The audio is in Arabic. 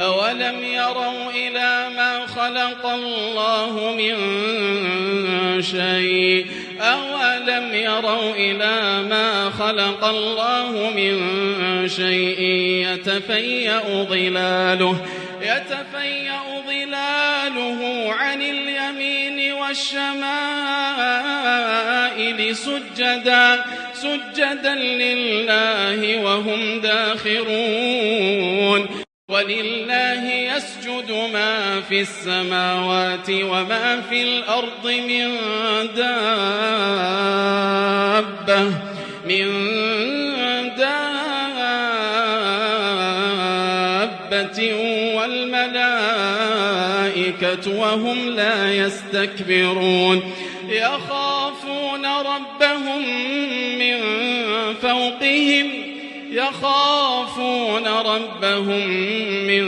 أولم يروا إلى ما خلق الله من شيء أولم يروا إلى ما خلق الله من شيء يتفيأ ظلاله عن اليمين والشمائل سجدا لله وهم داخرون ولله يسجد ما في السماوات وما في الأرض من دابة والملائكة وهم لا يستكبرون يخافون ربهم من